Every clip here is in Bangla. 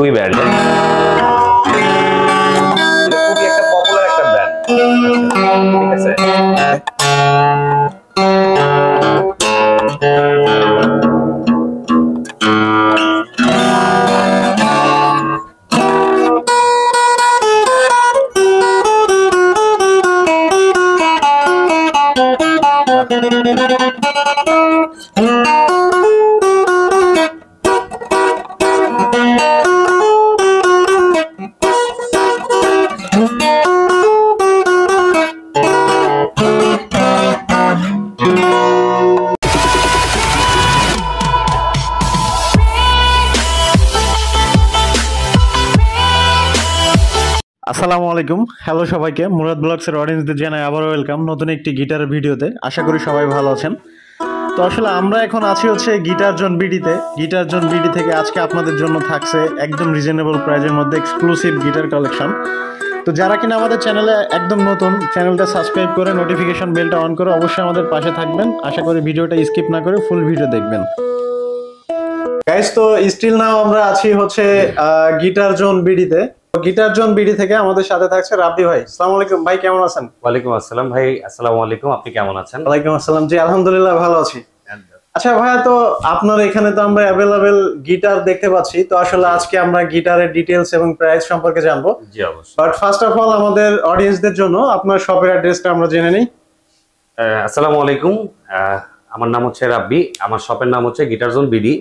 খুবই ব্র্যান্ডেড, খুবই একটা পপুলার একটা ব্র্যান্ড। ঠিক আছে, আসসালামু আলাইকুম, হ্যালো সবাইকে। মুরাদ ব্লগসের অডিয়েন্সদের জানাই আবারও ওয়েলকাম নতুন একটি গিটারের ভিডিওতে। আশা করি সবাই ভালো আছেন। তো আসলে আমরা এখন আছি হচ্ছে গিটার জোন বিডিতে। গিটার জোন বিডি থেকে আজকে আপনাদের জন্য থাকছে একদম রিজনেবল প্রাইজের মধ্যে এক্সক্লুসিভ গিটার কালেকশন। তো যারা কিনা আমাদের চ্যানেলে একদম নতুন, চ্যানেলটা সাবস্ক্রাইব করে নোটিফিকেশন বেলটা অন করে অবশ্যই আমাদের পাশে থাকবেন। আশা করি ভিডিওটা স্কিপ না করে ফুল ভিডিও দেখবেন। গাইস, তো স্টিল নাও আমরা আছি হচ্ছে গিটার জোন বিডিতে। গিটার জোন বিডি থেকে আমাদের সাথে থাকছে রাব্বি ভাই। আসসালামু আলাইকুম ভাই, কেমন আছেন? ওয়ালাইকুম আসসালাম ভাই। আসসালামু আলাইকুম, আপনি কেমন আছেন? ওয়ালাইকুম আসসালাম, জি আলহামদুলিল্লাহ ভালো আছি। আচ্ছা ভাইয়া, তো আপনার এখানে তো আমরা অ্যাভেলেবেল গিটার দেখতে পাচ্ছি। তো আসলে আজকে আমরা গিটারের ডিটেইলস এবং প্রাইস সম্পর্কে জানবো। জি অবশ্যই। বাট ফার্স্ট অফ অল আমাদের অডিয়েন্সদের জন্য আপনার শপের অ্যাড্রেসটা আমরা জেনে নিই। আসসালামু আলাইকুম, আমার নাম হচ্ছে রাব্বি। আমার শপের নাম হচ্ছে গিটার জোন বিডি।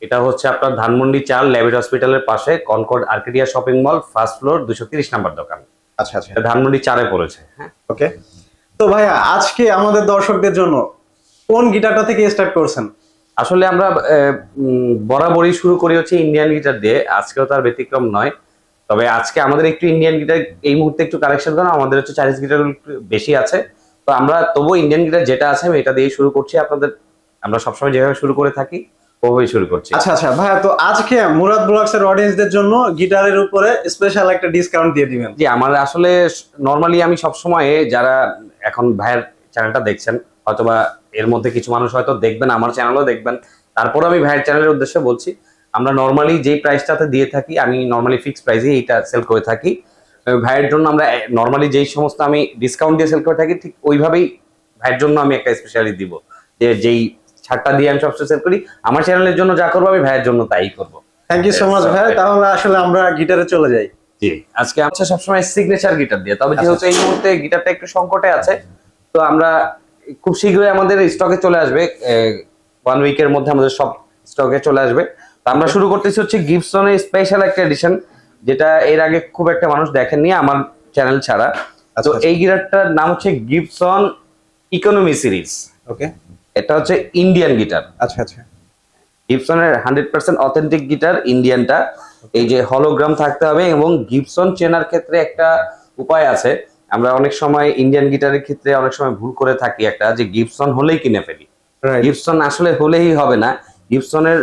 এটা হচ্ছে আপনার ধানমন্ডি 4 ল্যাবেট হসপিটালের পাশে Concord Arcadia shopping mall, first floor, 230 number দোকান। আচ্ছা আচ্ছা, ধানমন্ডি 4-এ পড়েছে। হ্যাঁ, ওকে। তো ভাইয়া, আজকে আমাদের দর্শকদের জন্য কোন গিটারটা থেকে স্টার্ট করছেন? আসলে আমরা বরাবরই শুরু করি হচ্ছে ইন্ডিয়ান গিটার দিয়ে, আজকেও তার ব্যতিক্রম নয়। তবে আজকে আমাদের একটু ইন্ডিয়ান গিটার এই মুহূর্তে একটু কালেকশন করা, আমাদের হচ্ছে চাইনিজ গিটার বেশি আছে। তো আমরা তবুও ইন্ডিয়ান গিটার যেটা আছে আমি এটা দিয়ে শুরু করছি। আপনাদের আমরা সবসময় যেভাবে শুরু করে থাকি ওভাবেই শুরু করছি। আচ্ছা আচ্ছা ভাইয়া, তো আজকে মুরাদ ব্লগসের অডিয়েন্সদের জন্য গিটারের উপরে স্পেশাল একটা ডিসকাউন্ট দিয়ে দিবেন। জি, আমার আসলে নরমালি আমি সবসময় যারা এখন ভাইয়ের চ্যানেলটা দেখছেন, হয়তোবা এর মধ্যে কিছু মানুষ হয়তো দেখবেন, আমার চ্যানেলও দেখবেন, তারপরে আমি ভাইয়ের চ্যানেলের উদ্দেশ্যে বলছি, আমরা নরমালি যেই প্রাইসটাতে দিয়ে থাকি, আমি নরমালি ফিক্সড প্রাইসে এইটা সেল করে থাকি। ভাইয়ের জন্য আমরা নরমালি যেই সমস্ত আমি ডিসকাউন্ট দিয়ে সেল করে থাকি, ঠিক ওইভাবেই ভাইয়ের জন্য আমি একটা স্পেশালি দিব, যে যেই ছাড়টা দিয়ে আমি সবসময় সেল করি, আমার চ্যানেলের জন্য যা করবো আমি ভাইয়ের জন্য তাই করবো। থ্যাংক ইউ সো মাচ ভাই। তাহলে আসলে আমরা গিটারে চলে যাই। জি, আজকে আমরা সবসময় সিগনেচার গিটার দিয়ে, তবে যেহেতু এই মুহূর্তে গিটারটা একটু সংকটে আছে, তো আমরা খুব শীঘ্রই আমাদের স্টকে চলে আসবে, 1 উইকের মধ্যে আমাদের সব স্টকে চলে আসবে। তো আমরা শুরু করতেছি হচ্ছে গিবসনের স্পেশাল একটা এডিশন, যেটা এর আগে খুব একটা মানুষ দেখেননি আমার চ্যানেল ছাড়া। তো এই গিটারটার নাম হচ্ছে গিবসন ইকোনমি সিরিজ। ওকে, এটা হচ্ছে ইন্ডিয়ান গিটার। আচ্ছা আচ্ছা, গিবসনের 100% অথেন্টিক গিটার ইন্ডিয়ানটা। এই যে হলোগ্রাম থাকতে হবে, এবং গিবসন চেনার ক্ষেত্রে একটা উপায় আছে। আমরা অনেক সময় ইন্ডিয়ান গিটারের ক্ষেত্রে অনেক সময় ভুল করে থাকি একটা, যে গিবসন হলেই কিনে ফেলি। গিবসন আসলে হলেই হবে না, গিবসনের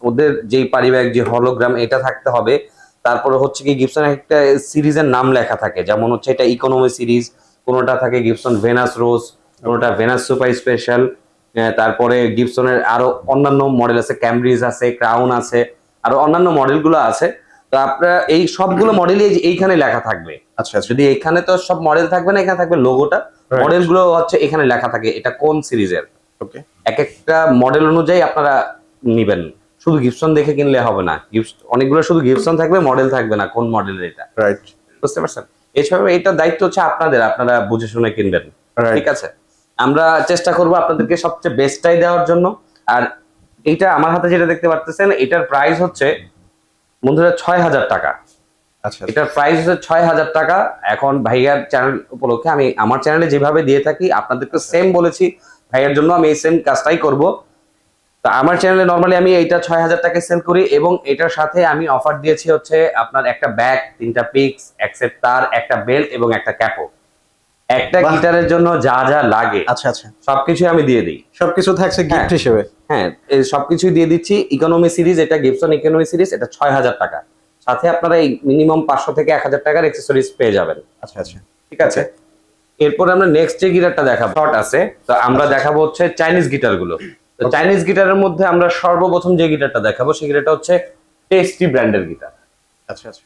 ওদের যেই পারিবারিক যে হলোগ্রাম এটা থাকতে হবে। তারপরে হচ্ছে কি গিবসনের একটা সিরিজের নাম লেখা থাকে, যেমন হচ্ছে এটা ইকোনমি সিরিজ, কোনোটা থাকে গিবসন ভেনাস রোজ, কোনোটা ভেনাস সুপার স্পেশাল। তারপরে গিবসনের আরো অন্যান্য মডেল আছে, ক্যামব্রিজ আছে, ক্রাউন আছে, আরো অন্যান্য মডেলগুলো আছে। তো আপনারা এই সবগুলো মডেলই এইখানে লেখা থাকবে। আচ্ছা, যদি এখানে তো সব মডেল থাকবে না, এখানে থাকবে লোগোটা, মডেলগুলো হচ্ছে এখানে লেখা থাকে এটা কোন সিরিজের। ওকে, এক একটা মডেল অনুযায়ী আপনারা নিবেন, শুধু গিবসন দেখে কিনলে হবে না। অনেকগুলো শুধু গিবসন থাকবে, মডেল থাকবে না কোন মডেলের এটা। রাইট, বুঝতে পারছেন? এছাড়াও এটা দায়িত্ব হচ্ছে আপনাদের, আপনারা বুঝে শুনে কিনবেন। ঠিক আছে, আমরা চেষ্টা করব আপনাদেরকে সবচেয়ে বেস্টটাই দেওয়ার জন্য। আর এইটা আমার হাতে যেটা দেখতে পাচ্ছেন, এটার প্রাইস হচ্ছে বন্ধুরা 6000 টাকা। আচ্ছা, এটার প্রাইস হচ্ছে 6000 টাকা। এখন ভাইয়ার চ্যানেল উপলক্ষে আমি আমার চ্যানেলে যেভাবে দিয়ে থাকি আপনাদেরকে সেম বলেছি, ভাইয়ার জন্য আমি এই সেম কাজটাই করব। তো আমার চ্যানেলে নরমালি আমি এইটা 6000 টাকায় সেল করি, এবং এটার সাথে আমি অফার দিয়েছি হচ্ছে আপনার একটা ব্যাগ, 3টা পিক্স, এক সেট তার, একটা বেল্ট এবং একটা ক্যাপও। একটা গিটারের জন্য যা যা লাগে আচ্ছা আচ্ছা, সবকিছু আমি দিয়ে দিই। সবকিছু থাকছে গিফট হিসেবে। হ্যাঁ, এই সবকিছুই দিয়ে দিচ্ছি। ইকোনমি সিরিজ, এটা গিবসন ইকোনমি সিরিজ, এটা 6000 টাকা। সাথে আপনারা এই মিনিমাম 500 থেকে 1000 টাকার অ্যাকসেসরিজ পেয়ে যাবেন। আচ্ছা আচ্ছা, ঠিক আছে। এরপর আমরা নেক্সট যে গিটারটা দেখাবো, শর্ট আছে, তো আমরা দেখাবো হচ্ছে চাইনিজ গিটার গুলো। তো চাইনিজ গিটারের মধ্যে আমরা সর্বপ্রথম যে গিটারটা দেখাবো সেই গিটারটা হচ্ছে টেস্টি ব্র্যান্ডের গিটার। আচ্ছা আচ্ছা।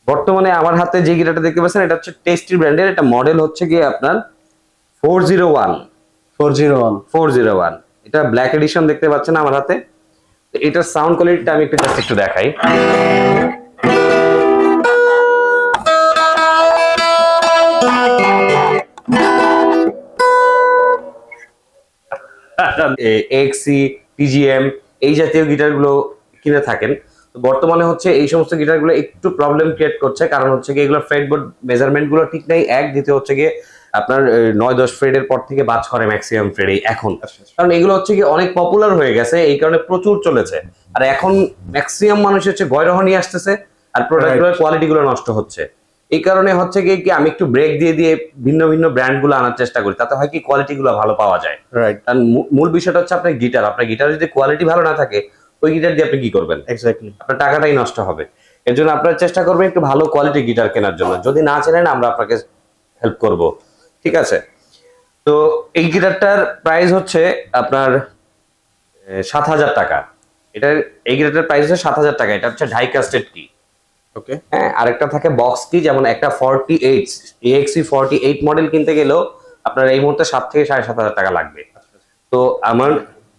বর্তমানে আমার হাতে যে গিটারটা দেখতে পাচ্ছেন এটা হচ্ছে টেস্টি ব্র্যান্ডের, এটা মডেল হচ্ছে গিয়ে আপনার 401। 401 এটা ব্ল্যাক এডিশন দেখতে পাচ্ছেন আমার হাতে। এটার সাউন্ড কোয়ালিটিটা আমি জাস্ট একটু দেখাই। এক্সি, টিজিএম এই জাতীয় গিটারগুলো কিনে থাকেন। তো বর্তমানে হচ্ছে এই সমস্ত গিটারগুলো একটু প্রবলেম ক্রিয়েট করছে, কারণ হচ্ছে গিয়ে এগুলো ফ্রেটবোর্ড মেজারমেন্ট গুলো ঠিক নেই। এক, দ্বিতীয় হচ্ছে গিয়ে আপনার 9-10 ফ্রেডের পর থেকে বাজ করে ম্যাক্সিমাম ফ্রেডে এখন, কারণ এগুলো হচ্ছে কি অনেক পপুলার হয়ে গেছে, এই কারণে প্রচুর চলেছে। আর এখন ম্যাক্সিমাম মানুষ হচ্ছে গয়রহ নিয়ে আসতেছে, আর প্রোডাক্টগুলোর কোয়ালিটি গুলো নষ্ট হচ্ছে। এই কারণে হচ্ছে কি আমি একটু ব্রেক দিয়ে দিয়ে ভিন্ন ভিন্ন ব্র্যান্ড গুলো আনার চেষ্টা করি, তাতে হয় কি কোয়ালিটি গুলো ভালো পাওয়া যায়। কারণ মূল বিষয়টা হচ্ছে আপনার গিটার যদি কোয়ালিটি ভালো না থাকে, ওই গিটার দিয়ে আপনি কি করবেন? এক্স্যাক্টলি, আপনার টাকাটাই নষ্ট হবে। এর জন্য আপনারা চেষ্টা করবেন একটু ভালো কোয়ালিটি গিটার কেনার জন্য। যদি না চেনেন আমরা আপনাকে হেল্প করব, ঠিক আছে? তো এই গিটারটার প্রাইস হচ্ছে আপনার 7,000 টাকা। এই গিটারটার প্রাইস হচ্ছে 7,000 টাকা। এটা হচ্ছে ঢাই কাস্টেড কি। ওকে, হ্যাঁ, আরেকটা থাকে বক্স কি, যেমন একটা 48 AXE 48 মডেল কিনতে গেলেও আপনার এই মুহূর্তে 7 থেকে 7,500 টাকা লাগবে। তো আমার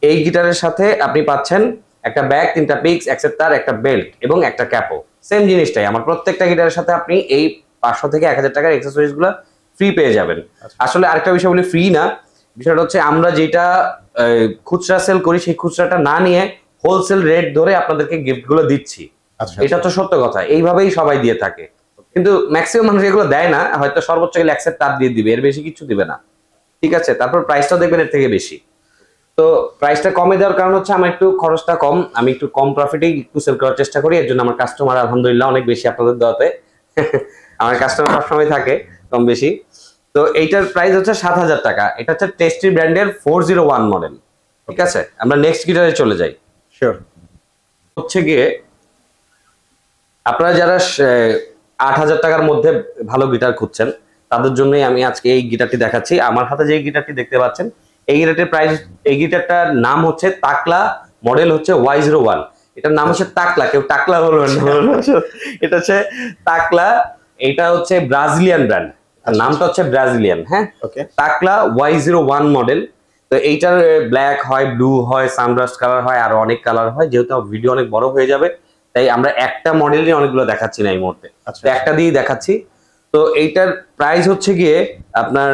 এই গিটারের সাথে আপনি পাচ্ছেন একটা ব্যাগ, 3টা পিক্স, তার একটা বেল্ট এবং একটা ক্যাপো। সেম জিনিসটাই আমার প্রত্যেকটা গিটারের সাথে আপনি এই 500 থেকে 1,000 টাকার অ্যাক্সেসরিজ গুলো ফ্রি পেয়ে যাবেন। আসলে আরেকটা বিষয় বলি, ফ্রি না, বিষয়টা হচ্ছে আমরা যেটা খুচরা সেল করি সেই খুচরাটা না নিয়ে হোলসেল রেট ধরে আপনাদেরকে গিফট গুলো দিচ্ছি। এটা তো সত্য কথা, এইভাবেই সবাই দিয়ে থাকে, কিন্তু ম্যাক্সিমাম মানুষ এগুলো দেয় না। হয়তো সর্বোচ্চ গেলে তার দিয়ে দিবে, এর বেশি কিছু দিবে না, ঠিক আছে? তারপর প্রাইসটাও দেখবেন এর থেকে বেশি। তো প্রাইসটা কমে দেওয়ার কারণ হচ্ছে আমার একটু খরচটা কম, আমি একটু কম প্রফিটে একটু সেল করার চেষ্টা করি। এর জন্য আমার কাস্টমার আলহামদুলিল্লাহ অনেক বেশি আপনাদের দেওয়াতে। আমার কাস্টমার সবসময় থাকে কম বেশি। তো এইটার প্রাইস হচ্ছে 7,000 টাকা। এটা হচ্ছে টেস্টি ব্র্যান্ডের 401 মডেল, ঠিক আছে? আমরা নেক্সট গিটারে চলে যাই। শিওর। হচ্ছে গিয়ে আপনারা যারা 8,000 টাকার মধ্যে ভালো গিটার খুঁজছেন, তাদের জন্যই আমি আজকে এই গিটারটি দেখাচ্ছি। আমার হাতে যে গিটারটি দেখতে পাচ্ছেন, এই গিটারটির প্রাইস, এই গিটারটার নাম হচ্ছে তাকলা, মডেল হচ্ছে Y01। এটার নাম হচ্ছে তাকলা, কেউ টাকলা বলবেন না, এটা হচ্ছে তাকলা। এটা হচ্ছে ব্রাজিলিয়ান ব্র্যান্ড, নামটা হচ্ছে ব্রাজিলিয়ান। হ্যাঁ, তাকলা Y01 মডেল। তো এইটার ব্ল্যাক হয়, ব্লু হয়, সানরাস্ট কালার হয়, আর অনেক কালার হয়। যেহেতু ভিডিও অনেক বড় হয়ে যাবে, তাই আমরা একটা মডেলই অনেকগুলো দেখাচ্ছি না এই মুহূর্তে, একটা দিয়েই দেখাচ্ছি। তো এইটার প্রাইস হচ্ছে গিয়ে আপনার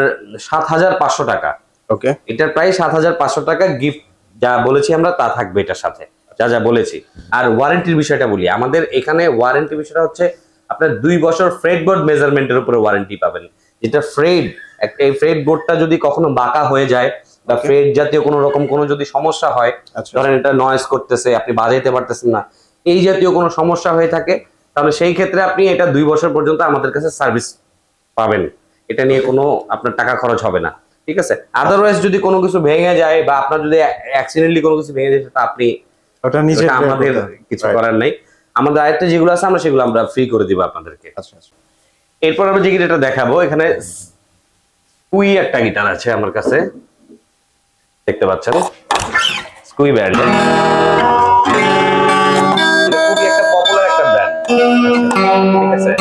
7,500 টাকা। ওকে, এটার প্রাইস 7,500 টাকা। গিফট যা বলেছি আমরা তা থাকবে এটার সাথে, যা যা বলেছি। আর ওয়ারেন্টির বিষয়টা বলি, আমাদের এখানে ওয়ারেন্টির বিষয়টা হচ্ছে আপনার 2 বছর ফ্রেড বোর্ড মেজারমেন্টের উপরে ওয়ারেন্টি পাবেন। যেটা ফ্রেড, এই ফ্রেড বোর্ডটা যদি কখনো বাঁকা হয়ে যায় বা ফ্রেড জাতীয় কোনো রকম কোনো যদি সমস্যা হয়, ধরেন এটা নয়েজ করতেছে, আপনি বাজাইতে পারতেছেন না, এই জাতীয় কোনো সমস্যা হয়ে থাকে, তাহলে সেই ক্ষেত্রে আপনি এটা 2 বছর পর্যন্ত আমাদের কাছে সার্ভিস পাবেন। এটা নিয়ে কোনো আপনার টাকা খরচ হবে না, ঠিক আছে? আদারওয়াইজ যদি কোনো কিছু ভেঙে যায় বা আপনার যদি অ্যাক্সিডেন্টলি কোনো কিছু ভেঙে যায়, সেটা আপনি, ওটা নিজে, আমাদের কিছু করার নেই। আমাদের আয়ত্তে যেগুলো আছে আমরা সেগুলো আমরা ফ্রি করে দিব আপনাদেরকে। এরপর আমরা যে গিটারটা দেখাবো, এখানে স্কুই একটা গিটার আছে আমার কাছে, দেখতে পাচ্ছেন, স্কুই ব্র্যান্ডের। খুবই একটা পপুলার একটা ব্র্যান্ড, ঠিক আছে?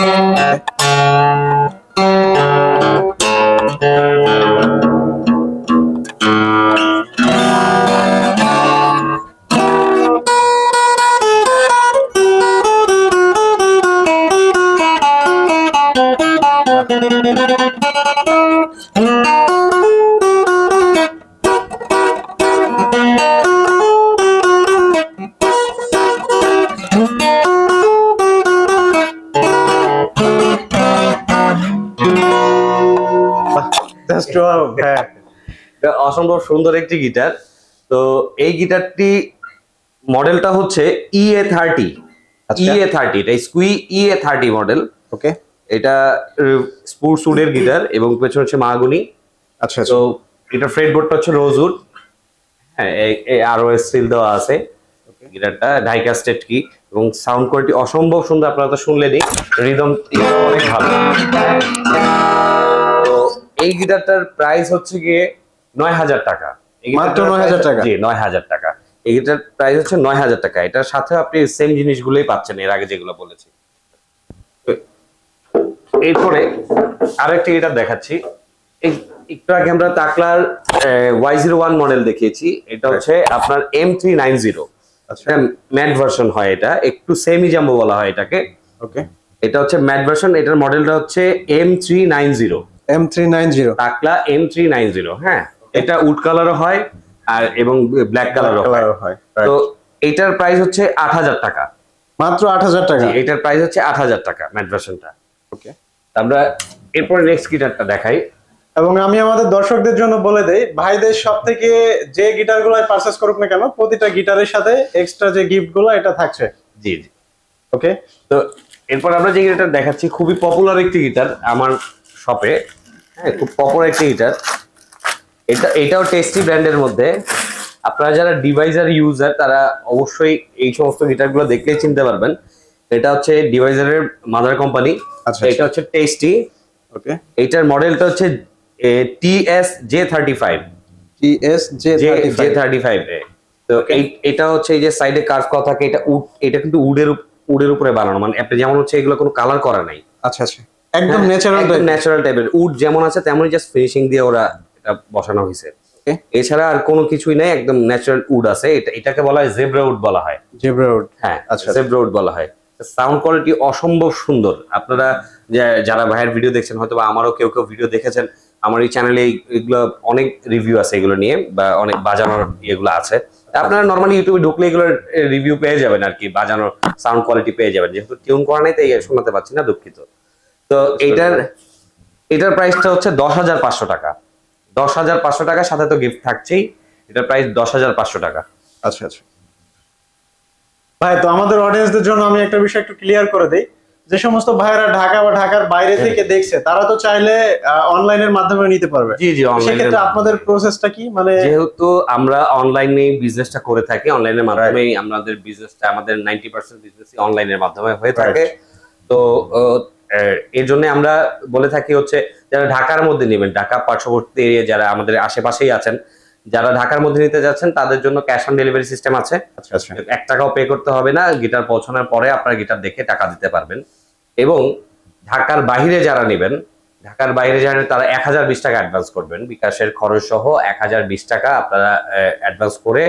অসম্ভব সুন্দর একটি গিটার। তো এই গিটারটি মডেলটা হচ্ছে EA30। EA30, এটা স্কুই EA30 মডেল। ওকে, এটা স্পোর্টস উডের গিটার এবং পেছনে হচ্ছে মাগুনি। আচ্ছা। তো এটা ফ্রেড বোর্ডটা হচ্ছে রোজউড। হ্যাঁ, আরো সিল দেওয়া আছে। গিটারটা ঢাই কাস্টেড কি, এবং সাউন্ড কোয়ালিটি অসম্ভব সুন্দর। আপনারা তো শুনলেনই, রিদম অনেক ভালো। তো এই গিটারটার প্রাইস হচ্ছে গিয়ে 9,000 টাকা। মাত্র 9,000 টাকা? জি, 9,000 টাকা। এইটার প্রাইস হচ্ছে 9,000 টাকা। এটার সাথে আপনি সেম জিনিসগুলোই পাচ্ছেন এর আগে যেগুলো বলেছি। এরপরে আরেকটি গিটার দেখাচ্ছি। একটু আগে আমরা তাকলার Y01 মডেল দেখিয়েছি। এটা হচ্ছে আপনার M390। আচ্ছা, ম্যাট ভার্সন হয়, এটা একটু সেমি জাম্বো বলা হয় এটাকে। ওকে। এটা হচ্ছে ম্যাট ভার্সন, এটার মডেলটা হচ্ছে M390। M390 তাকলা M390, হ্যাঁ। এটা উড কালারও হয় আর এবং ব্ল্যাক কালারও হয়। তো এটার প্রাইস হচ্ছে 8,000 টাকা। মাত্র 8,000 টাকা। এটার প্রাইস হচ্ছে 8,000 টাকা ম্যাট ভার্সনটা। ওকে, আমরা এরপর নেক্সট গিটারটা দেখাই। এবং আমি আমাদের দর্শকদের জন্য বলে দেই, ভাইদের সব থেকে যে গিটারগুলো পারচেজ করুক না কেন, প্রতিটা গিটারের সাথে এক্সট্রা যে গিফটগুলো এটা থাকছে। জি জি। ওকে, তো এরপর আমরা যে গিটারটা দেখাচ্ছি খুবই পপুলার একটি গিটার আমার শপে, হ্যাঁ, খুব পপুলার একটি গিটার। এটাও টেস্টি ব্র্যান্ডের মধ্যে। আপনারা যারা ডিভাইজার ইউজার তারা অবশ্যই এই সমস্ত গিটারগুলো দেখলেই চিনতে পারবেন। এটা হচ্ছে ডিভাইজারের মাদার কোম্পানি। আচ্ছা, এটা হচ্ছে টেস্টি। ওকে। এটার মডেলটা হচ্ছে TS-J35। TS-J35। তো এটা হচ্ছে এই যে সাইডে কার্ভ করা থাকে, এটা কিন্তু উডের উপরে বানানো, মানে আপনি যেমন হচ্ছে এগুলো কোনো কালার করা নাই। আচ্ছা আচ্ছা, একদম ন্যাচারাল টাইপের উড যেমন আছে তেমনই জাস্ট ফিনিশিং দিয়ে ওরা এটা বসানো হয়েছে। এছাড়া আর কোনো কিছুই নাই, একদম ন্যাচারাল উড আছে। এটাকে বলা হয় জেব্রা উড বলা হয়। জেব্রা উড, হ্যাঁ, আচ্ছা, জেব্রা উড বলা হয়। সাউন্ড কোয়ালিটি অসম্ভব সুন্দর। আপনারা যারা ভাইয়ের ভিডিও দেখছেন, হয়তো বা আমারও কেউ কেউ ভিডিও দেখেছেন, আমার এই চ্যানেলে এগুলো অনেক রিভিউ আছে এগুলো নিয়ে, বা অনেক বাজানোর এগুলো আছে। আপনারা নর্মালি ইউটিউবে ঢুকলে এগুলোর রিভিউ পেয়ে যাবেন আর কি, বাজানোর সাউন্ড কোয়ালিটি পেয়ে যাবেন। যেহেতু টিউন করা নাই তাই শোনাতে পারছি না, দুঃখিত। তো এটার প্রাইসটা হচ্ছে 10,500 টাকা। 10,500 টাকার সাথে তো গিফট থাকছেই। এটার প্রাইস 10,500 টাকা। আচ্ছা আচ্ছা ভাই, তো আমাদের অডিয়েন্সদের জন্য আমি একটা বিষয় একটু ক্লিয়ার করে দেই। যে সমস্ত ভাইরা ঢাকা বা ঢাকার বাইরে থেকে দেখছে, তারা তো চাইলে অনলাইনের মাধ্যমে নিতে পারবে। জি জি, সেক্ষেত্রে আপনাদের প্রসেসটা কি? মানে যেহেতু আমরা অনলাইনে বিজনেসটা করে থাকি, অনলাইনের মাধ্যমে আমাদের বিজনেসটা, আমাদের 90% বিজনেসই অনলাইনের মাধ্যমে হয়ে থাকে। তো এর জন্য আমরা বলে থাকি হচ্ছে যারা ঢাকার মধ্যে নেবেন, ঢাকা পার্শ্ববর্তী এরিয়া যারা আমাদের আশেপাশেই আছেন, যারা ঢাকার মধ্যে নিতে যাচ্ছেন তাদের জন্য ক্যাশ অন ডেলিভারি সিস্টেম আছে। আচ্ছা আচ্ছা, 1 টাকাও পে করতে হবে না। গিটার পৌঁছানোর পরে আপনারা গিটার দেখে টাকা দিতে পারবেন। এবং ঢাকার বাইরে যারা নেবেন, তারা 1,020 টাকা অ্যাডভান্স করবেন, বিকাশের খরচ সহ 1,020 টাকা আপনারা অ্যাডভান্স করে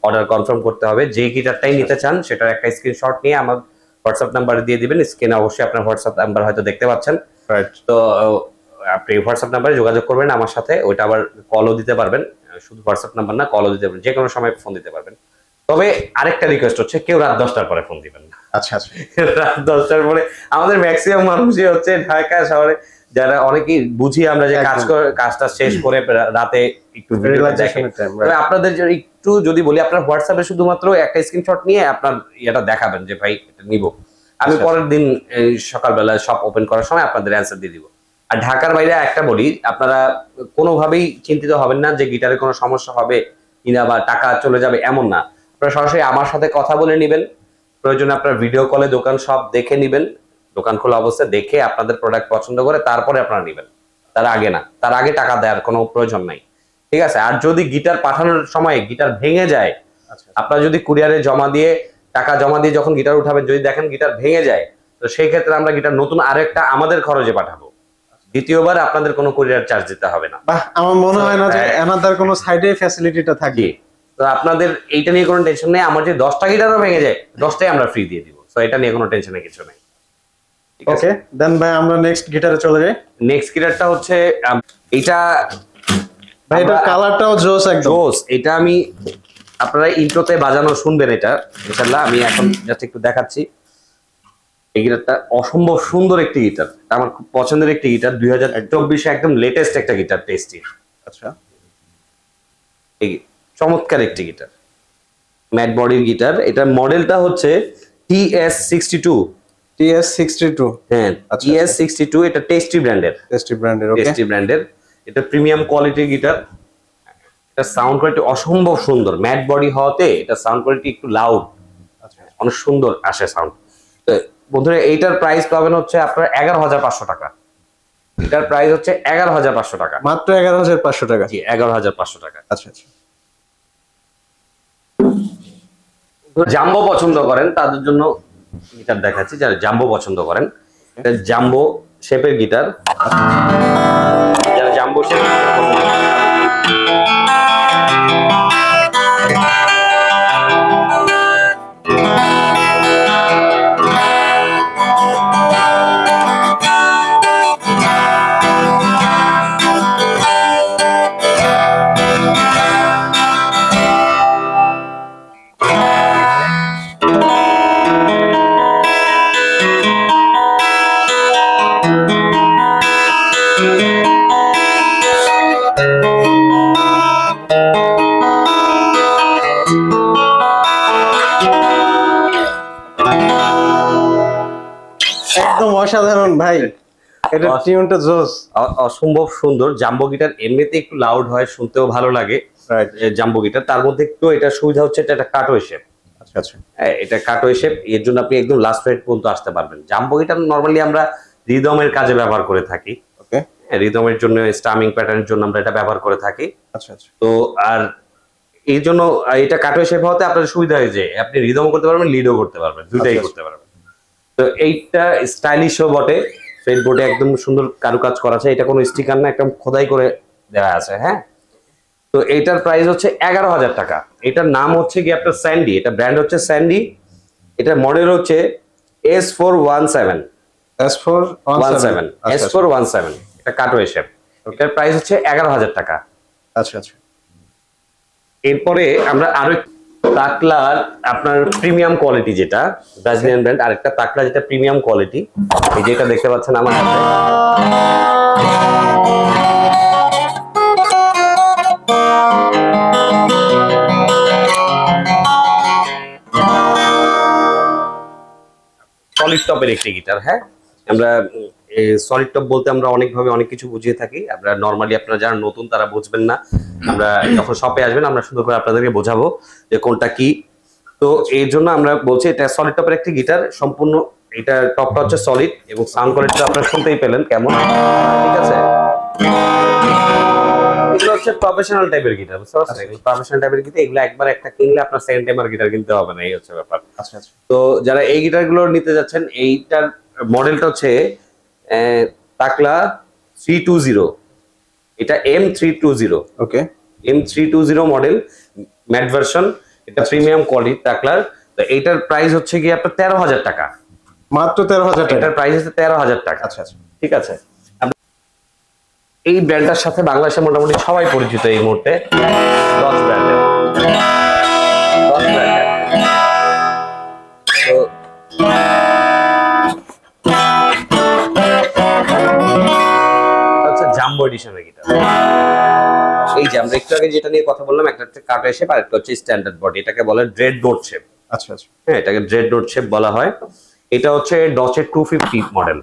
অর্ডার কনফার্ম করতে হবে। যে গিটারটাই নিতে চান সেটার একটা স্ক্রিনশট নিয়ে আমার হোয়াটসঅ্যাপ নাম্বারে দিয়ে দিবেন। স্ক্রিনে অবশ্যই আপনার হোয়াটসঅ্যাপ নাম্বার হয়তো দেখতে পাচ্ছেন। তো আপনি হোয়াটসঅ্যাপ নাম্বারে যোগাযোগ করবেন আমার সাথে। ওইটা আবার কলও দিতে পারবেন, শুধু হোয়াটসঅ্যাপ নাম্বার না, কলও দিতে পারবেন, যে কোনো সময় ফোন দিতে পারবেন। তবে আরেকটা রিকোয়েস্ট হচ্ছে, কেউ রাত 10টার পরে ফোন দিবেন না। আচ্ছা আচ্ছা, রাত 10টার পরে আমাদের ম্যাক্সিমাম মানুষই হচ্ছে ঢাকা শহরে, যারা অনেকেই বুঝি আমরা যে কাজটা শেষ করে রাতে একটু ভিডিও দেখেন। তবে আপনাদের একটু যদি বলি, আপনার হোয়াটসঅ্যাপে শুধুমাত্র একটা স্ক্রিনশট নিয়ে আপনার এটা দেখাবেন যে ভাই এটা নিব, আমি পরের দিন সকালবেলা সব ওপেন করার সময় আপনাদের অ্যান্সার দিয়ে দিব। আর ঢাকার বাইরে একটা বলি, আপনারা কোনোভাবেই চিন্তিত হবেন না যে গিটারে কোনো সমস্যা হবে কিনা বা টাকা চলে যাবে, এমন না। আপনারা সরাসরি আমার সাথে কথা বলে নেবেন, প্রয়োজনে আপনার ভিডিও কলে দোকান সব দেখে নেবেন, দোকান খোলা অবস্থায় দেখে আপনাদের প্রোডাক্ট পছন্দ করে তারপরে আপনারা নেবেন, তার আগে না। তার আগে টাকা দেওয়ার কোনো প্রয়োজন নাই, ঠিক আছে? আর যদি গিটার পাঠানোর সময় গিটার ভেঙে যায়, আপনারা যদি কুরিয়ারে টাকা জমা দিয়ে যখন গিটার উঠাবেন, যদি দেখেন গিটার ভেঙে যায়, তো সেই ক্ষেত্রে আমরা গিটার নতুন আরেকটা আমাদের খরচে পাঠাবো। দ্বিতীয়বার আপনাদের কোনো কুরিয়ার চার্জ দিতে হবে না। আমার মনে হয় না যে এনাদের কোনো সাইডে ফ্যাসিলিটিটা থাকে। তো আপনাদের এইটা নিয়ে কোনো টেনশন নেই। আমার যে 10টা গিটারও ভেঙে যায়, 10টাই আমরা ফ্রি দিয়ে দিব। সো এটা নিয়ে কোনো টেনশনের কিছু নেই। ওকে, দেন ভাই আমরা নেক্সট গিটারে চলে যাই। নেক্সট গিটারটা হচ্ছে এটা ভাই, এটা কালারটাও জোস, একদম জোস। এটা আমি আপনারা ইন্ট্রোতে বাজানো শুনবেন এটা ইনশাআল্লাহ। আমি এখন জাস্ট একটু দেখাচ্ছি। এই গিটারটা অসম্ভব সুন্দর একটি গিটার, আমার খুব পছন্দের একটি গিটার। 2024 একদম লেটেস্ট একটা গিটার, টেস্টি। আচ্ছা, এই চমৎকার একটি গিটার, ম্যাট বডির গিটার। এটার মডেলটা হচ্ছে TS62। হ্যাঁ, TS62। এটা টেস্টি ব্র্যান্ডের। এটা প্রিমিয়াম কোয়ালিটির গিটার। এটা সাউন্ড কোয়ালিটি অসম্ভব সুন্দর, ম্যাট বডি হওয়াতে এটা সাউন্ড কোয়ালিটি একটু লাউড, অনেক সুন্দর আসে সাউন্ড। তো বন্ধুরা, এইটার প্রাইস পাবেন হচ্ছে আপনার 11,500 টাকা। এটার প্রাইস হচ্ছে 11,500 টাকা, মাত্র 11,500 টাকা। জি, 11,500 টাকা। আচ্ছা আচ্ছা, জাম্বো পছন্দ করেন তাদের জন্য গিটার দেখাচ্ছি, যারা জাম্বো পছন্দ করেন। এটা জাম্বো শেপের গিটার, যারা জাম্বো শেপের গিটার পছন্দ করেন। একদম অসাধারণ ভাই, এটা টিউনটা জোস, অসম্ভব সুন্দর। জাম্বো গিটার এমনিতে একটু লাউড হয়, শুনতেও ভালো লাগে জাম্বো গিটার। তার মধ্যে একটু এটা সুবিধা হচ্ছে এটা একটা কাটওয়ে শেপ। আচ্ছা আচ্ছা, এটা কাটওয়ে শেপ, এর জন্য আপনি একদম লাস্ট ফ্রেট পর্যন্ত আসতে পারবেন। জাম্বো গিটার নরমালি আমরা রিদমের কাজে ব্যবহার করে থাকি। ওকে, রিদমের জন্য, স্টামিং প্যাটার্নের জন্য আমরা এটা ব্যবহার করে থাকি। আচ্ছা আচ্ছা। তো আর এই জন্য এটা কাটওয়ে শেপ হতে আপনার সুবিধা হয় যে আপনি রিদমও করতে পারবেন, লিডও করতে পারবেন, দুইটাই করতে পারবেন। তো এইটা স্টাইলিশও বটে, ফ্রেটবোর্ডে একদম সুন্দর কারুকাজ করা আছে। এটা কোনো স্টিকার না, একদম খোদাই করে দেওয়া আছে। হ্যাঁ, তো এইটার প্রাইস হচ্ছে 11,000 টাকা। এটার নাম হচ্ছে কি আপনার স্যান্ডি, এটা ব্র্যান্ড হচ্ছে স্যান্ডি। এটার মডেল হচ্ছে S417, S417 এটা কাটওয়ে শেপ। এটার প্রাইস হচ্ছে 11,000 টাকা। আচ্ছা আচ্ছা। এরপরে আমরা আরো তাকলার আপনার প্রিমিয়াম কোয়ালিটি, যেটা ব্রাজিলিয়ান ব্র্যান্ড, আরেকটা তাকলা যেটা প্রিমিয়াম কোয়ালিটি, এই যেটা দেখতে পাচ্ছেন আমার হাতে। সলিড টপের একটি গিটার। হ্যাঁ, আমরা সলিড টপ বলতে আমরা অনেকভাবে অনেক কিছু বুঝিয়ে থাকি। আমরা নর্মালি, আপনারা যারা নতুন তারা বুঝবেন না, আমরা যখন শপে আসবেন আমরা সুন্দর করে আপনাদেরকে বোঝাবো যে কোনটা কি। তো এর জন্য আমরা বলছি এটা সলিড টপের একটি গিটার, সম্পূর্ণ এটা টপটা হচ্ছে সলিড এবং সাউন্ড কোয়ালিটি আপনারা শুনতেই পেলেন কেমন, ঠিক আছে। এগুলো হচ্ছে প্রফেশনাল টাইপের গিটার, বুঝতে পারছেন? এগুলো প্রফেশনাল টাইপের গিটার, এগুলো একবার একটা কিনলে আপনার সেকেন্ড টাইম আর গিটার কিনতে হবে না, এই হচ্ছে ব্যাপার। আচ্ছা আচ্ছা। তো যারা এই গিটারগুলো নিতে যাচ্ছেন, এইটার মডেলটা হচ্ছে তাকলা 320, এটা M320। ওকে, M320 মডেল, ম্যাট ভার্সন। এটা প্রিমিয়াম কোয়ালিটি তাকলার। তো এইটার প্রাইস হচ্ছে কি আপনার 13,000 টাকা, মাত্র 13,000 টাকা। এটার প্রাইস হচ্ছে 13,000 টাকা। আচ্ছা আচ্ছা, ঠিক আছে। এই ব্র্যান্ডটার সাথে বাংলাদেশে মোটামুটি সবাই পরিচিত এই মুহূর্তে, ডচ ব্র্যান্ডের। তো আচ্ছা, জাম্বো এডিশনের গিটার। এই যে আমরা একটু আগে যেটা নিয়ে কথা বললাম, একটা হচ্ছে কাটওয়ে শেপ আর একটা হচ্ছে স্ট্যান্ডার্ড বডি, এটাকে বলে ড্রেড নোট শেপ। আচ্ছা আচ্ছা। হ্যাঁ, এটাকে ড্রেড নোট শেপ বলা হয়। এটা হচ্ছে ডচের 250 মডেল,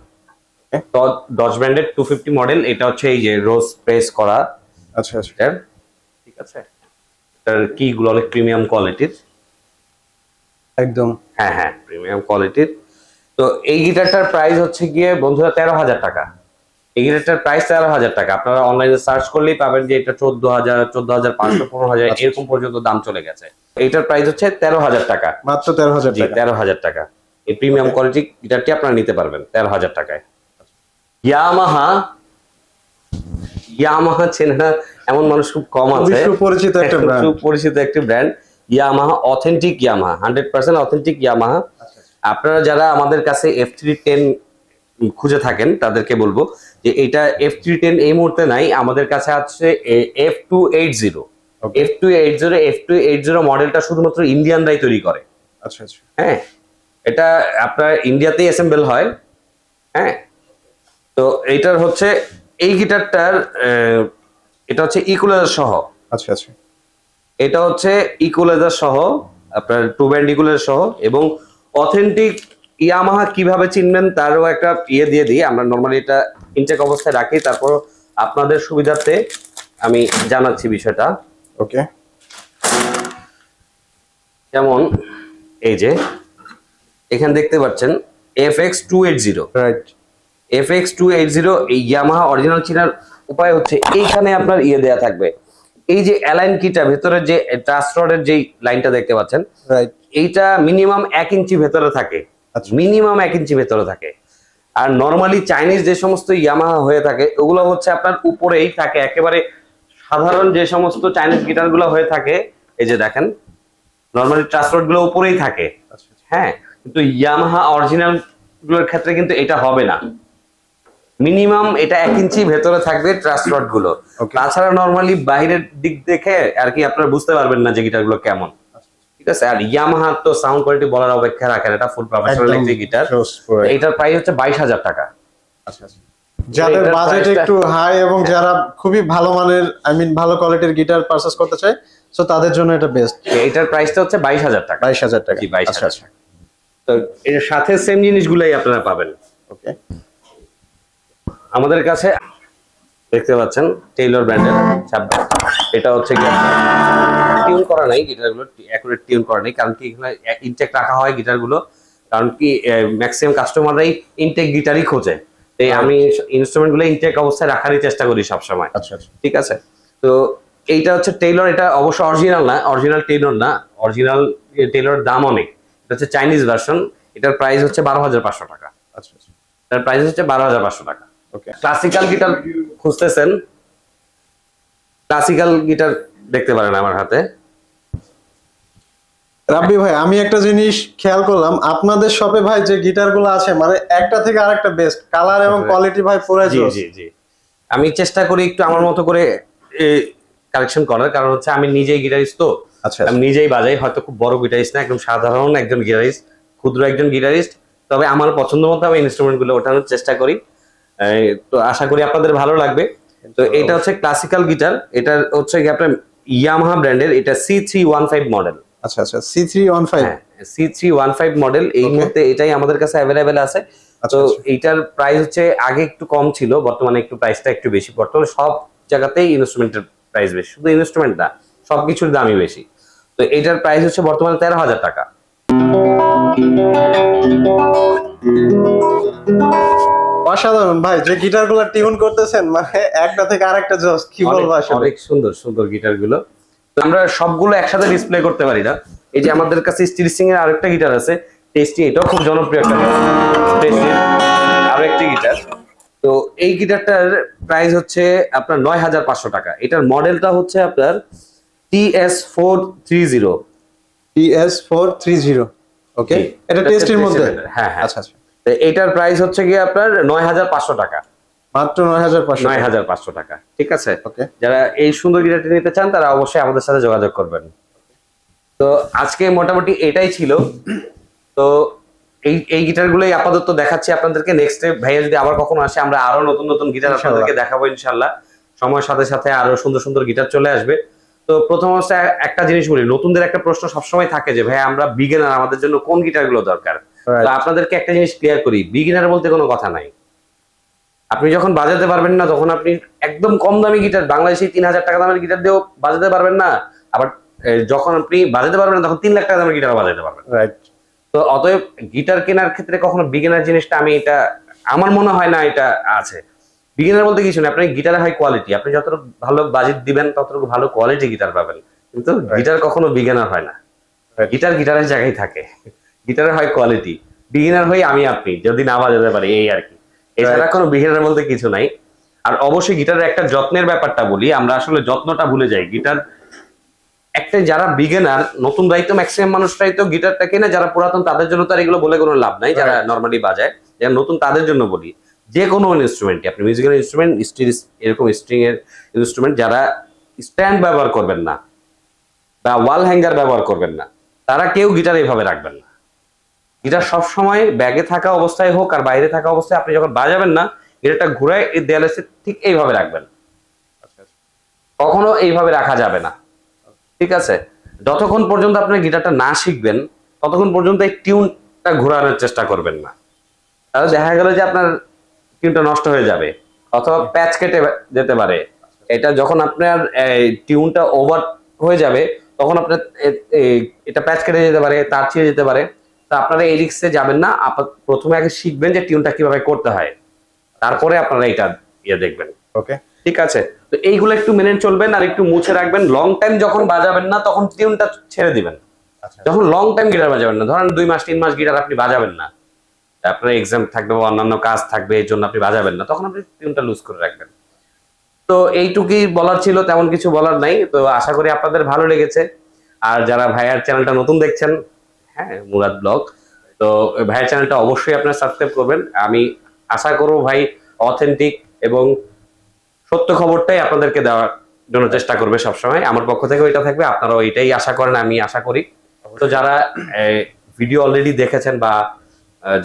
ডচ ব্র্যান্ডের 250 মডেল। এটা হচ্ছে এই যে রোজ প্রেস করা। আচ্ছা আচ্ছা, ঠিক আছে। এটার কি গুলো অনেক প্রিমিয়াম কোয়ালিটির, একদম। হ্যাঁ হ্যাঁ, প্রিমিয়াম কোয়ালিটির। তো এই গিটারটার প্রাইস হচ্ছে গিয়ে বন্ধুরা 13,000 টাকা। এই গিটারটার প্রাইস 13,000 টাকা। আপনারা অনলাইনে সার্চ করলেই পাবেন যে এটা 14,000, 14,500, 15,000 এরকম পর্যন্ত দাম চলে গেছে। এইটার প্রাইস হচ্ছে 13,000 টাকা, মাত্র 13,000 জি টাকা। 13,000 টাকা। এই প্রিমিয়াম কোয়ালিটি গিটারটি আপনারা নিতে পারবেন 13,000 টাকায়। ইয়ামাহা চেনা এমন মানুষ খুব কম আছে, সুপরিচিত একটা ব্র্যান্ড, সুপরিচিত একটি brand Yamaha, authentic Yamaha, 100% authentic Yamaha. আপনারা যারা আমাদের কাছে F310 খুঁজে থাকেন তাদেরকে বলবো যে এটা F310 এই মুহূর্তে নাই, আমাদের কাছে আছে F280। F280 মডেলটা শুধুমাত্র ইন্ডিয়ানরাই তৈরি করে। আচ্ছা আচ্ছা। হ্যাঁ, এটা আপনার ইন্ডিয়াতেই অ্যাসেম্বল হয়। হ্যাঁ, তো এইটার হচ্ছে এই গিটারটার এটা হচ্ছে ইকুয়ালাইজার সহ। আচ্ছা আচ্ছা। এটা হচ্ছে ইকুয়ালাইজার সহ, আপনার 2 ব্যান্ড ইকুয়ালাইজার সহ। এবং অথেন্টিক ইয়ামাহা কিভাবে চিনবেন তারও একটা দিয়ে দিই। আমরা নরমালি এটা ইনটেক অবস্থায় রাখি, তারপর আপনাদের সুবিধার্থে আমি জানাচ্ছি বিষয়টা। ওকে, যেমন এই যে এখানে দেখতে পাচ্ছেন FX280, রাইট। FX280 এই ইয়ামাহা অরিজিনাল চিনার উপায় হচ্ছে এইখানে আপনার দেয়া থাকবে, এই যে অ্যালাইন কিটা ভেতরে যে ট্রাস্ট রডের যে লাইনটা দেখতে পাচ্ছেন, রাইট, এইটা মিনিমাম 1 ইঞ্চি ভেতরে থাকে, আচ্ছা। মিনিমাম 1 ইঞ্চি ভেতরে থাকে। আর নরমালি চাইনিজ যে সমস্ত ইয়ামাহা হয়ে থাকে ওগুলো হচ্ছে আপনার উপরেই থাকে, একেবারে সাধারণ যে সমস্ত চাইনিজ গিটার গুলো হয়ে থাকে, এই যে দেখেন নরমালি ট্রাস রড গুলো উপরেই থাকে। আচ্ছা। হ্যাঁ, কিন্তু ইয়ামাহা অরিজিনাল গুলোর ক্ষেত্রে কিন্তু এটা হবে না, মিনিমাম এটা 1 ইঞ্চি ভেতরে থাকবে ট্রাস রড গুলো। Okay. তাছাড়া নরমালি বাইরের দিক দেখে আর কি আপনারা বুঝতে পারবেন না যে গিটার গুলো কেমন। ঠিক আছে, আর ইয়ামাহা তো সাউন্ড কোয়ালিটি বলার অপেক্ষা রাখেন, এটা ফুল প্রফেশনাল একদম একটি গিটার। close for it. এটার প্রাইস হচ্ছে 22,000 টাকা। আচ্ছা আচ্ছা। যাদের এটার বাজেট price টা- একটু হাই এবং যারা খুবই ভালো মানের ভালো কোয়ালিটির গিটার পারচেজ করতে চায়, সো তাদের জন্য এটা বেস্ট। এটার প্রাইসটা হচ্ছে 22,000 টাকা। 22,000 টাকা। জি, 22,000 আচ্ছা। টাকা। তো এর সাথে সেম জিনিসগুলাই আপনারা পাবেন ওকে। আমাদের কাছে। দেখতে পাচ্ছেন টেইলর ব্র্যান্ডের এটা হচ্ছে টিউন করা নাই, গিটারগুলো অ্যাকুরেট টিউন করা নাই, কারণ কি এখানে ইনটেক রাখা হয় গিটারগুলো, কারণ কি ম্যাক্সিমাম কাস্টমাররাই ইনটেক গিটারই খোঁজে, তাই আমি ইনস্ট্রুমেন্টগুলো ইনটেক অবস্থায় রাখারই চেষ্টা করি সবসময়। আচ্ছা আচ্ছা। ঠিক আছে, তো এইটা হচ্ছে টেইলর, এটা অবশ্য অরিজিনাল না, অরিজিনাল টেইলর না, অরিজিনাল টেইলরের দাম অনেক, এটা হচ্ছে চাইনিজ ভার্সন। এটার প্রাইস হচ্ছে 12,500 টাকা। আচ্ছা আচ্ছা। এটার প্রাইস হচ্ছে 12,500 টাকা। ওকে। ক্লাসিক্যাল গিটার খুঁজতেছেন, ক্লাসিক্যাল গিটার দেখতে পারেন আমার হাতে। রাব্বি ভাই, আমি একটা জিনিস খেয়াল করলাম আপনাদের শপে ভাই, যে গিটারগুলো আছে মানে একটা থেকে আরেকটা বেস্ট, কালার এবং কোয়ালিটি ভাই পুরাই জি জোস। জি জি, আমি চেষ্টা করি একটু আমার মতো করে কালেকশন করার, কারণ হচ্ছে আমি নিজেই গিটারিস্ট, তো আচ্ছা আমি নিজেই বাজাই, হয়তো খুব বড় গিটারিস্ট না, একদম সাধারণ একজন গিটারিস্ট, ক্ষুদ্র একজন গিটারিস্ট, তবে আমার পছন্দ মতো আমি ইনস্ট্রুমেন্ট গুলো ওঠানোর চেষ্টা করি। তো আশা করি আপনাদের ভালো লাগবে। তো এটা হচ্ছে ক্লাসিক্যাল গিটার, এটা হচ্ছে কি আপনার ইয়ামাহা ব্র্যান্ডের, এটা C315 মডেল। আচ্ছা আচ্ছা। C315। হ্যাঁ, C315 মডেল এই Okay. মুহূর্তে এটাই আমাদের কাছে অ্যাভেলেবেল আছে। আচ্ছা, তো আচ্ছা। এইটার প্রাইস হচ্ছে আগে একটু কম ছিল, বর্তমানে একটু প্রাইসটা একটু বেশি। বর্তমানে সব জায়গাতেই ইনস্ট্রুমেন্টের প্রাইস বেশি, শুধু ইনস্ট্রুমেন্ট না, সবকিছুর দামই বেশি। তো এটার প্রাইস হচ্ছে বর্তমানে 13,000 টাকা। অসাধারণ ভাই, যে গিটারগুলো টিউন করতেছেন মানে একটা থেকে আরেকটা জোস, কি বলবো অনেক আসলে। অনেক সুন্দর সুন্দর গিটার গুলো। তো আমরা সবগুলো একসাথে ডিসপ্লে করতে পারি না। এই যে আমাদের কাছে স্টিল সিং এর আরেকটা গিটার আছে, টেস্টি, এটাও খুব জনপ্রিয় একটা টেস্টি আরো একটি গিটার। তো এই গিটারটার প্রাইস হচ্ছে আপনার 9,500 টাকা। এটার মডেলটা হচ্ছে আপনার TS430। TS430। ওকে। জি, এটা টেস্টের মধ্যে। হ্যাঁ হ্যাঁ। আচ্ছা আচ্ছা। তো এটার প্রাইস হচ্ছে কি আপনার 9,500 টাকা। মাত্র 9,500। 9,500 টাকা। ঠিক আছে, ওকে। যারা এই সুন্দর গিটারটি নিতে চান তারা অবশ্যই আমাদের সাথে যোগাযোগ করবেন। তো আজকে মোটামুটি এটাই ছিল। তো এই গিটার গুলোই আপাতত দেখাচ্ছি আপনাদেরকে। নেক্সট ভাইয়া যদি আবার কখনো আসে, আমরা আরো নতুন নতুন গিটার আপনাদেরকে দেখাবো ইনশাল্লাহ। সময়ের সাথে সাথে আরো সুন্দর সুন্দর গিটার চলে আসবে। তো প্রথম অবস্থায় একটা জিনিস বলি, নতুনদের একটা প্রশ্ন সবসময় থাকে যে ভাই আমরা বিগিনার, আমাদের জন্য কোন গিটার গুলো দরকার। তো আপনাদেরকে একটা জিনিস ক্লিয়ার করি, বিগিনার বলতে কোনো কথা নাই। আপনি যখন বাজাতে পারবেন না, তখন আপনি একদম কম দামি গিটার, বাংলাদেশে 3,000 টাকা দামের গিটার দিয়েও বাজাতে পারবেন না। আবার যখন আপনি বাজাতে পারবেন না, তখন 3 লাখ টাকা দামের গিটার বাজাতে পারবেন। রাইট। তো অতএব গিটার কেনার ক্ষেত্রে কখনো বিগিনার জিনিসটা আমি এটা আমার মনে হয় না এটা আছে। বিগিনার বলতে কিছু না, আপনি গিটারে হাই কোয়ালিটি, আপনি যতটুকু ভালো বাজেট দিবেন ততটুকু ভালো কোয়ালিটি গিটার পাবেন। কিন্তু গিটার কখনো বিগিনার হয় না। গিটার গিটারের জায়গায় থাকে, গিটারের হয় কোয়ালিটি। বিগিনার হই আমি আপনি যদি না বাজাতে পারি, এই আর কি। এছাড়া কোনো বিগিনার বলতে কিছু নাই। আর অবশ্যই গিটারের একটা যত্নের ব্যাপারটা বলি, আমরা আসলে যত্নটা ভুলে যাই। গিটার একটা যারা বিগিনার, নতুন দায়িত্ব ম্যাক্সিমাম মানুষরাই তো গিটারটা কেনে, যারা পুরাতন তাদের জন্য তো আর এগুলো বলে কোনো লাভ নাই, যারা নর্মালি বাজায়। যারা নতুন তাদের জন্য বলি, যে কোনো ইনস্ট্রুমেন্ট, আপনি মিউজিক্যাল ইনস্ট্রুমেন্ট, স্টিল এরকম স্ট্রিং এর ইনস্ট্রুমেন্ট, যারা স্ট্যান্ড ব্যবহার করবেন না বা ওয়াল হ্যাঙ্গার ব্যবহার করবেন না, তারা কেউ গিটার এইভাবে রাখবেন না। গিটার সবসময় ব্যাগে থাকা অবস্থায় হোক আর বাইরে থাকা অবস্থায়, আপনি যখন বাজাবেন না, গিটারটা ঘুরায় এই দেয়ালে ঠিক এইভাবে রাখবেন। কখনো এইভাবে রাখা যাবে না। ঠিক আছে, যতক্ষণ পর্যন্ত আপনি গিটারটা না শিখবেন ততক্ষণ পর্যন্ত এই টিউনটা ঘোরানোর চেষ্টা করবেন না। তাহলে দেখা গেল যে আপনার টিউনটা নষ্ট হয়ে যাবে অথবা প্যাচ কেটে যেতে পারে। এটা যখন আপনার টিউনটা ওভার হয়ে যাবে, তখন আপনার এটা প্যাচ কেটে যেতে পারে, তার ছিঁড়ে যেতে পারে। তো আপনারা এই রিস্কে যাবেন না। প্রথমে আগে শিখবেন যে টিউনটা কিভাবে করতে হয়, তারপরে আপনারা এটা দেখবেন। ওকে। ঠিক আছে, তো এইগুলো একটু মেনে চলবেন আর একটু মুছে রাখবেন। লং টাইম যখন বাজাবেন না, তখন টিউনটা ছেড়ে দিবেন। আচ্ছা যখন লং টাইম গিটার বাজাবেন না, ধরেন 2 মাস 3 মাস গিটার আপনি বাজাবেন না, আপনার এক্সাম থাকবে বা অন্যান্য কাজ থাকবে, এর জন্য আপনি বাজাবেন না, তখন আপনি টিউনটা লুজ করে রাখবেন। তো এইটুকুই বলার ছিল, তেমন কিছু বলার নাই। তো আশা করি আপনাদের ভালো লেগেছে। আর যারা ভাইয়ার চ্যানেলটা নতুন দেখছেন, হ্যাঁ মুরাদ ব্লগ, তো ভাইয়ের চ্যানেলটা অবশ্যই আপনারা সাবস্ক্রাইব করবেন। আমি আশা করবো ভাই অথেন্টিক এবং সত্য খবরটাই আপনাদেরকে দেওয়ার জন্য চেষ্টা করবে সবসময়। আমার পক্ষ থেকে ওইটা থাকবে, আপনারাও এটাই আশা করেন, আমি আশা করি। তো যারা ভিডিও অলরেডি দেখেছেন বা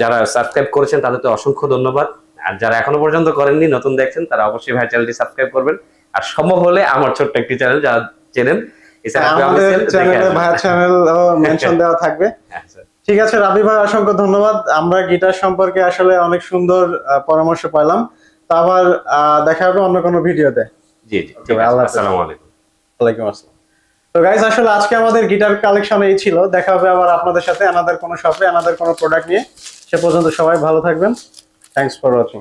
যারা সাবস্ক্রাইব করেছেন তাদের তো অসংখ্য ধন্যবাদ। আর যারা এখনো পর্যন্ত করেননি, নতুন দেখছেন, তারা অবশ্যই ভাই চ্যানেলটি সাবস্ক্রাইব করবেন। আর সম্ভব হলে আমার ছোট্ট একটি চ্যানেল যারা চেনেন, আমাদের চ্যানেলে ভাইয়ের চ্যানেল মেনশন দেওয়া থাকবে। ঠিক আছে রাবি ভাই, অসংখ্য ধন্যবাদ। আমরা গিটার সম্পর্কে আসলে অনেক সুন্দর পরামর্শ পেলাম। তো আবার দেখা হবে অন্য কোনো ভিডিওতে। জি জি, ঠিক আছে। আসসালামু আলাইকুম। ওয়ালাইকুম আসসালাম। তো গাইস, আসলে আজকে আমাদের গিটার কালেকশন এই ছিল। দেখা হবে আবার আপনাদের সাথে আমাদের কোনো শপে আমাদের কোনো প্রোডাক্ট নিয়ে। সে পর্যন্ত সবাই ভালো থাকবেন। Thanks for watching.